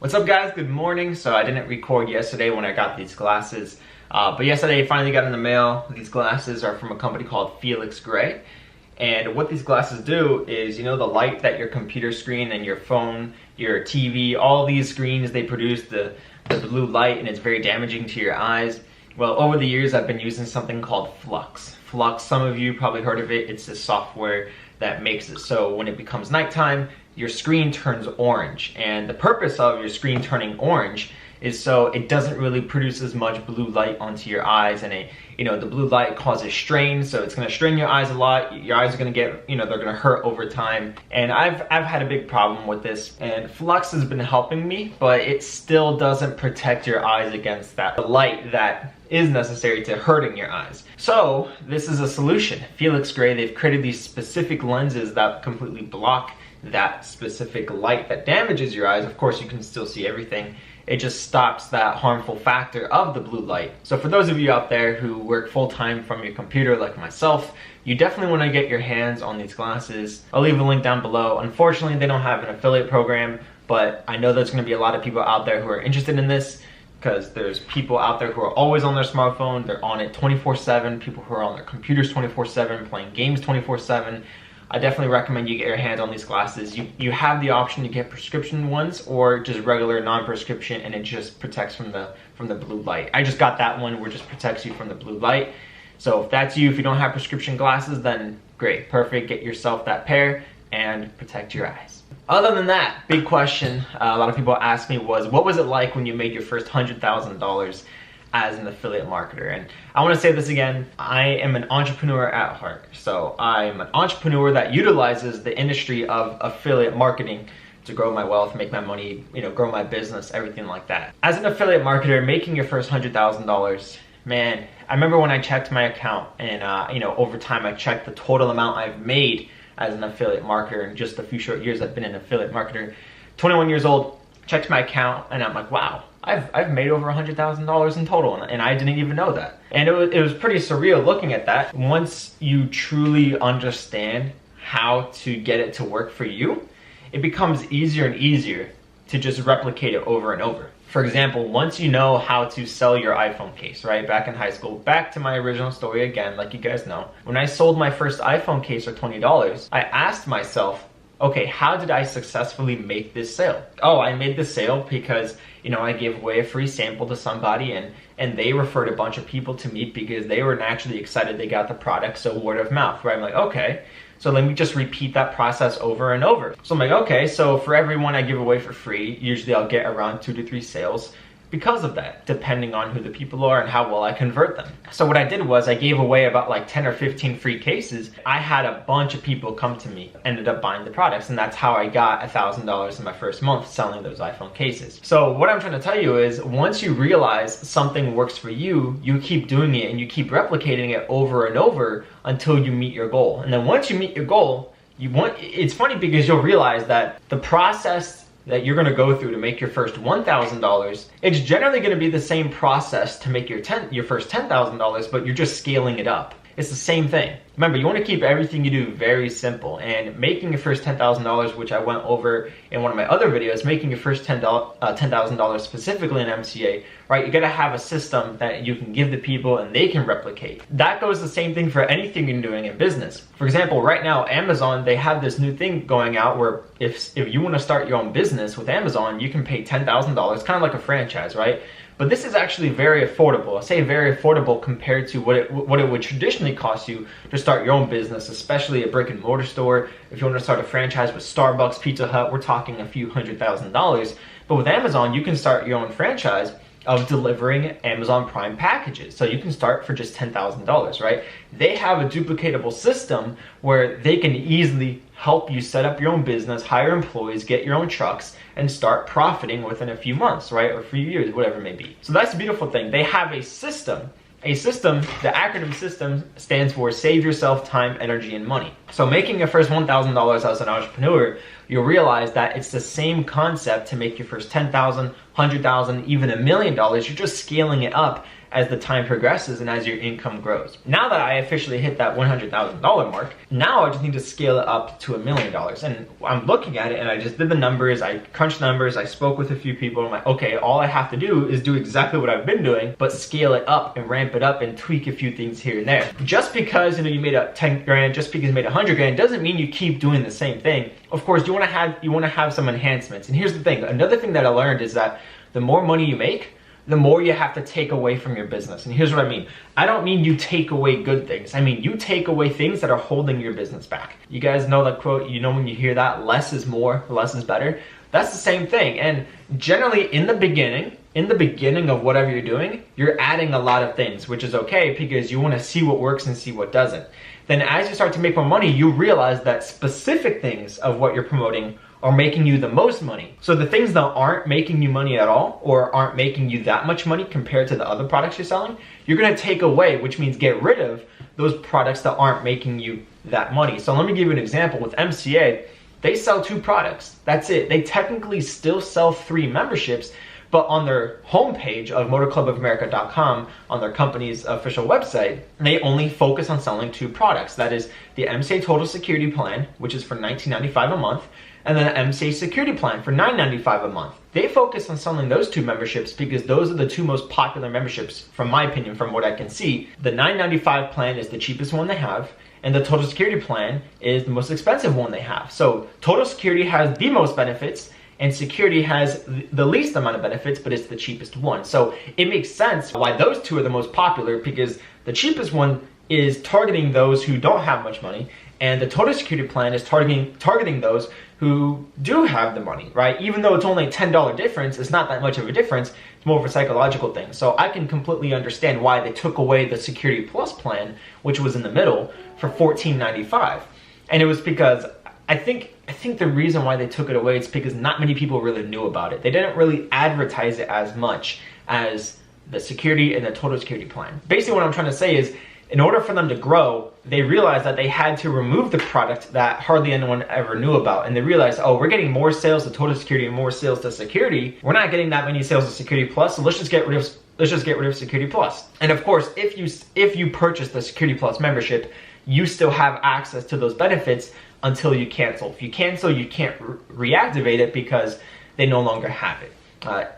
What's up guys, good morning. So I didn't record yesterday when I got these glasses, but yesterday I finally got in the mail. These glasses are from a company called Felix Gray. And what these glasses do is, you know, the light that your computer screen and your phone, your TV, all these screens, they produce the blue light, and it's very damaging to your eyes. Well, over the years I've been using something called Flux. Flux, some of you probably heard of it. It's a software that makes it so when it becomes nighttime, your screen turns orange. And the purpose of your screen turning orange is so it doesn't really produce as much blue light onto your eyes, and the blue light causes strain, so it's going to strain your eyes a lot. Your eyes are going to get, they're going to hurt over time. And I've had a big problem with this, and Flux has been helping me, but it still doesn't protect your eyes against that light that is necessary to hurting your eyes. So this is a solution. Felix Gray, they've created these specific lenses that completely block that specific light that damages your eyes. Of course, you can still see everything. It just stops that harmful factor of the blue light. So for those of you out there who work full-time from your computer like myself, you definitely want to get your hands on these glasses. I'll leave a link down below. Unfortunately, they don't have an affiliate program, but I know there's going to be a lot of people out there who are interested in this, because there's people out there who are always on their smartphone. They're on it 24/7. People who are on their computers 24/7, playing games 24/7. I definitely recommend you get your hands on these glasses. You have the option to get prescription ones or just regular non-prescription, and it just protects from the blue light. I just got that one where it just protects you from the blue light. So if that's you, if you don't have prescription glasses, then great, perfect. Get yourself that pair and protect your eyes. Other than that, big question a lot of people asked me was, what was it like when you made your first $100,000 as an affiliate marketer? And I want to say this again, I am an entrepreneur at heart. So I'm an entrepreneur that utilizes the industry of affiliate marketing to grow my wealth, make my money, grow my business, everything like that. As an affiliate marketer, making your first $100,000, man, I remember when I checked my account, and over time I checked the total amount I've made as an affiliate marketer in just a few short years I've been an affiliate marketer. 21 years old, checked my account, and I'm like, wow, I've made over $100,000 in total, and I didn't even know that. And it was pretty surreal looking at that. Once you truly understand how to get it to work for you, it becomes easier and easier to just replicate it over and over. For example, once you know how to sell your iPhone case, right? Back in high school, back to my original story again, like you guys know, when I sold my first iPhone case for $20, I asked myself, okay, how did I successfully make this sale? Oh, I made this sale because, I gave away a free sample to somebody, and they referred a bunch of people to me because they were naturally excited they got the product, so word of mouth, right? I'm like, okay, so let me just repeat that process over and over. So I'm like, okay, so for everyone I give away for free, usually I'll get around 2 to 3 sales because of that, depending on who the people are and how well I convert them. So what I did was I gave away about like 10 or 15 free cases. I had a bunch of people come to me, ended up buying the products, and that's how I got $1,000 in my first month selling those iPhone cases. So what I'm trying to tell you is, once you realize something works for you, you keep doing it and you keep replicating it over and over until you meet your goal. And then once you meet your goal, it's funny because you'll realize that the process that you're going to go through to make your first $1,000, it's generally going to be the same process to make your first $10,000, but you're just scaling it up. It's the same thing. Remember, you want to keep everything you do very simple, and making your first $10,000, which I went over in one of my other videos, making your first $10,000 specifically in MCA, right? You got to have a system that you can give the people and they can replicate. That goes the same thing for anything you're doing in business. For example, right now, Amazon, they have this new thing going out where if you want to start your own business with Amazon, you can pay $10,000, kind of like a franchise, right? But this is actually very affordable. I say very affordable compared to what it would traditionally cost you to start your own business, especially a brick and mortar store. If you want to start a franchise with Starbucks, Pizza Hut, we're talking a few $100,000. But with Amazon, you can start your own franchise of delivering Amazon Prime packages. So you can start for just $10,000, right? They have a duplicatable system where they can easily help you set up your own business, hire employees, get your own trucks, and start profiting within a few months, right? Or a few years, whatever it may be. So that's the beautiful thing. They have a system. A system, the acronym system stands for Save Yourself Time, Energy, and Money. So making your first $1,000 as an entrepreneur, you'll realize that it's the same concept to make your first $10,000, $100,000, even $1 million. You're just scaling it up as the time progresses and as your income grows. Now that I officially hit that $100,000 mark, now I just need to scale it up to $1 million. And I'm looking at it and I just did the numbers, I crunched numbers, I spoke with a few people. I'm like, okay, all I have to do is do exactly what I've been doing, but scale it up and ramp it up and tweak a few things here and there. Just because, you know, you made a 10 grand, just because you made 100 grand doesn't mean you keep doing the same thing. Of course, you want to have some enhancements. And here's the thing, another thing that I learned is that the more money you make, the more you have to take away from your business. And here's what I mean. I don't mean you take away good things. I mean, you take away things that are holding your business back. You guys know that quote, you know, when you hear that, less is more, less is better. That's the same thing. And generally in the beginning of whatever you're doing, you're adding a lot of things, which is okay because you want to see what works and see what doesn't. Then as you start to make more money, you realize that specific things of what you're promoting are making you the most money. So the things that aren't making you money at all or aren't making you that much money compared to the other products you're selling, you're gonna take away, which means get rid of those products that aren't making you that money. So let me give you an example. With MCA, they sell 2 products. That's it. They technically still sell 3 memberships, but on their homepage of motorclubofamerica.com, on their company's official website, they only focus on selling 2 products. That is the MCA Total Security Plan, which is for $19.95 a month, and then the MCA Security Plan for $9.95 a month. They focus on selling those 2 memberships because those are the 2 most popular memberships, from my opinion, from what I can see. The $9.95 plan is the cheapest one they have, and the Total Security Plan is the most expensive one they have. So Total Security has the most benefits, and Security has the least amount of benefits, but it's the cheapest one. So it makes sense why those 2 are the most popular, because the cheapest one is targeting those who don't have much money, and the Total Security Plan is targeting those who do have the money, right? Even though it's only a $10 difference, it's not that much of a difference. It's more of a psychological thing. So I can completely understand why they took away the Security Plus plan, which was in the middle, for $14.95. And it was because I think the reason why they took it away is because not many people really knew about it. They didn't really advertise it as much as the Security and the Total Security Plan. Basically what I'm trying to say is, in order for them to grow, they realized that they had to remove the product that hardly anyone ever knew about. And they realized, oh, we're getting more sales to Total Security and more sales to Security. We're not getting that many sales to Security Plus, so let's just get rid of Security Plus. And of course, if you purchase the Security Plus membership, you still have access to those benefits until you cancel. If you cancel, you can't reactivate it because they no longer have it.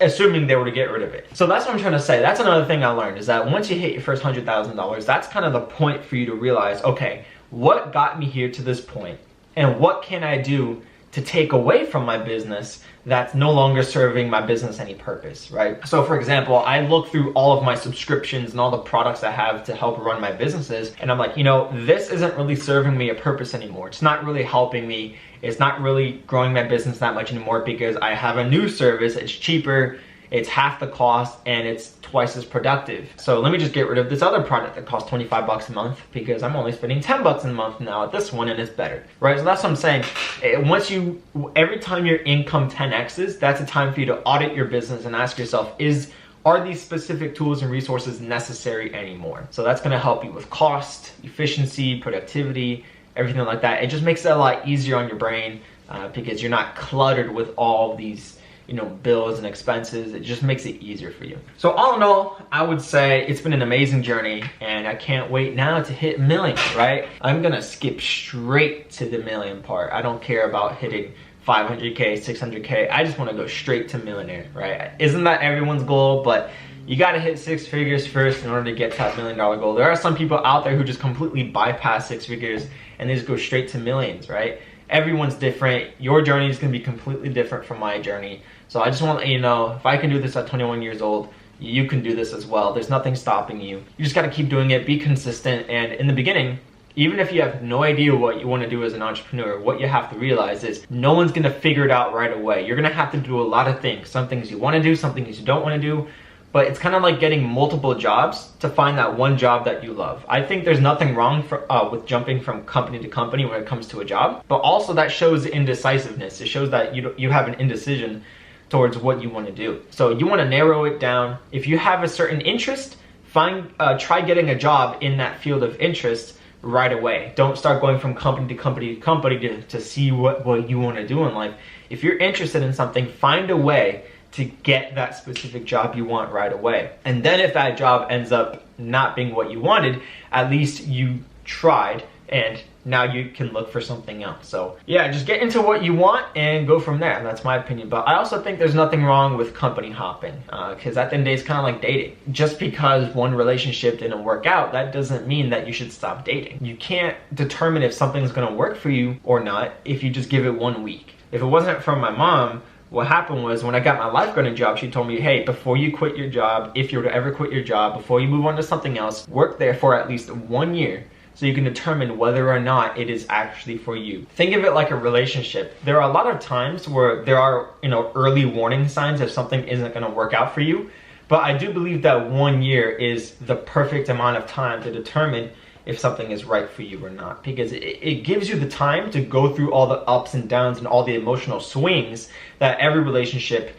Assuming they were to get rid of it. So that's what I'm trying to say. That's another thing I learned, is that once you hit your first $100,000, that's kind of the point for you to realize, okay, what got me here to this point, and what can I do to take away from my business that's no longer serving my business any purpose, right? So for example, I look through all of my subscriptions and all the products I have to help run my businesses, and I'm like, you know, this isn't really serving me a purpose anymore. It's not really helping me. It's not really growing my business that much anymore because I have a new service. It's cheaper, it's half the cost, and it's twice as productive. So let me just get rid of this other product that costs 25 bucks a month because I'm only spending 10 bucks a month now at this one, and it's better, right? So that's what I'm saying. Every time your income 10x's, that's a time for you to audit your business and ask yourself, are these specific tools and resources necessary anymore? So that's gonna help you with cost, efficiency, productivity, everything like that. It just makes it a lot easier on your brain because you're not cluttered with all these, you know, bills and expenses. It just makes it easier for you. So all in all, I would say it's been an amazing journey, and I can't wait now to hit million, right? I'm gonna skip straight to the million part. I don't care about hitting 500K, 600K. I just wanna go straight to millionaire, right? Isn't that everyone's goal? But you gotta hit 6 figures first in order to get to that $1 million goal. There are some people out there who just completely bypass 6 figures and they just go straight to millions, right? Everyone's different. Your journey is gonna be completely different from my journey. So I just want to let you know, if I can do this at 21 years old, you can do this as well. There's nothing stopping you. You just gotta keep doing it, be consistent, and in the beginning, even if you have no idea what you want to do as an entrepreneur, what you have to realize is no one's gonna figure it out right away. You're gonna have to do a lot of things. Some things you wanna do, some things you don't wanna do, but it's kind of like getting multiple jobs to find that one job that you love. I think there's nothing wrong with jumping from company to company when it comes to a job, but also that shows indecisiveness. It shows that you have an indecision towards what you want to do. So you want to narrow it down. If you have a certain interest, try getting a job in that field of interest right away. Don't start going from company to company to see what you want to do in life. If you're interested in something, find a way to get that specific job you want right away. And then if that job ends up not being what you wanted, at least you tried, and now you can look for something else. So yeah, just get into what you want and go from there. And that's my opinion. But I also think there's nothing wrong with company hopping, because at the end of the day, it's kind of like dating. Just because one relationship didn't work out, that doesn't mean that you should stop dating. You can't determine if something's gonna work for you or not if you just give it 1 week. If it wasn't from my mom, what happened was when I got my lifeguarding job, she told me, hey, before you quit your job, if you were to ever quit your job, before you move on to something else, work there for at least 1 year so you can determine whether or not it is actually for you. Think of it like a relationship. There are a lot of times where there are, early warning signs if something isn't gonna work out for you. But I do believe that 1 year is the perfect amount of time to determine if something is right for you or not, because it gives you the time to go through all the ups and downs and all the emotional swings that every relationship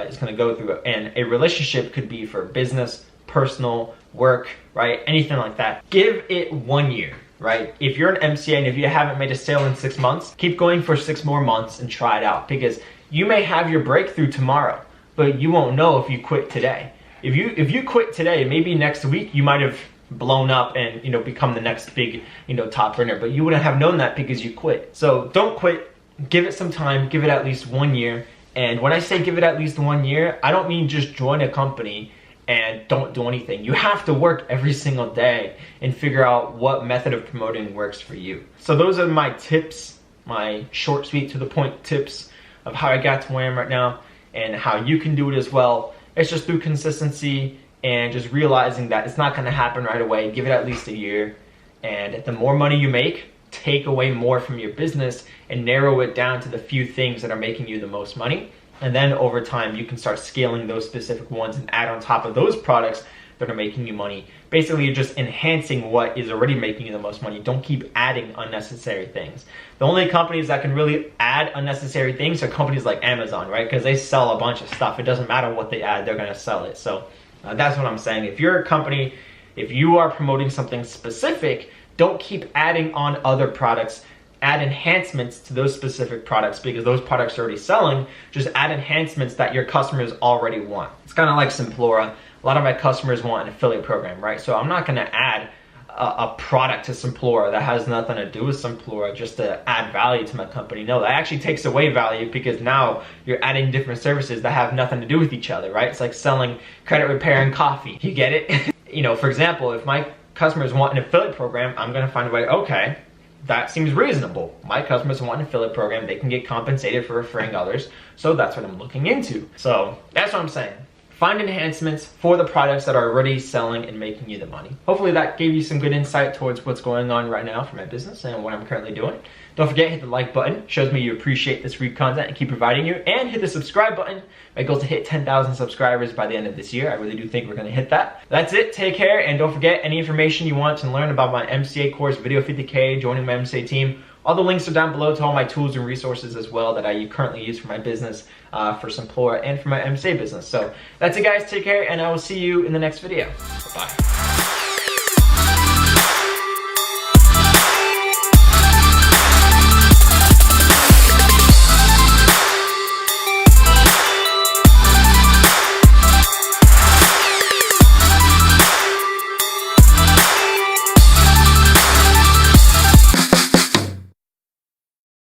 is going to go through. And a relationship could be for business, personal, work, right? Anything like that. Give it 1 year, right? If you're an MCA and if you haven't made a sale in 6 months, keep going for 6 more months and try it out, because you may have your breakthrough tomorrow, but you won't know if you quit today. If you quit today, maybe next week you might have blown up and become the next big top earner, but you wouldn't have known that because you quit. So don't quit. Give it some time. Give it at least 1 year. And when I say give it at least 1 year, I don't mean just join a company and don't do anything. You have to work every single day and figure out what method of promoting works for you. So those are my tips, my short, sweet, to the point tips of how I got to where I am right now and how you can do it as well. It's just through consistency and just realizing that it's not gonna happen right away. Give it at least a year. And the more money you make, take away more from your business and narrow it down to the few things that are making you the most money. And then over time, you can start scaling those specific ones and add on top of those products that are making you money. Basically, you're just enhancing what is already making you the most money. Don't keep adding unnecessary things. The only companies that can really add unnecessary things are companies like Amazon, right? Because they sell a bunch of stuff. It doesn't matter what they add, they're gonna sell it. So that's what I'm saying. If you're a company, if you are promoting something specific, don't keep adding on other products. Add enhancements to those specific products, because those products are already selling. Just add enhancements that your customers already want. It's kind of like Simplora. A lot of my customers want an affiliate program, right? So I'm not gonna add a product to Simplora that has nothing to do with Simplora just to add value to my company. No, that actually takes away value, because now you're adding different services that have nothing to do with each other, right? It's like selling credit repair and coffee. You get it? For example, if my customers want an affiliate program, I'm gonna find a way, okay, that seems reasonable. My customers want an affiliate program, they can get compensated for referring others, so that's what I'm looking into. So that's what I'm saying. Find enhancements for the products that are already selling and making you the money. Hopefully that gave you some good insight towards what's going on right now for my business and what I'm currently doing. Don't forget, hit the like button. Shows me you appreciate this free content and keep providing you. And hit the subscribe button. My goal is to hit 10,000 subscribers by the end of this year. I really do think we're gonna hit that. That's it, take care, and don't forget, any information you want to learn about my MCA course, Video 50K, joining my MCA team, all the links are down below to all my tools and resources as well that I currently use for my business, for Simplora, and for my MCA business. So that's it, guys. Take care, and I will see you in the next video. Bye.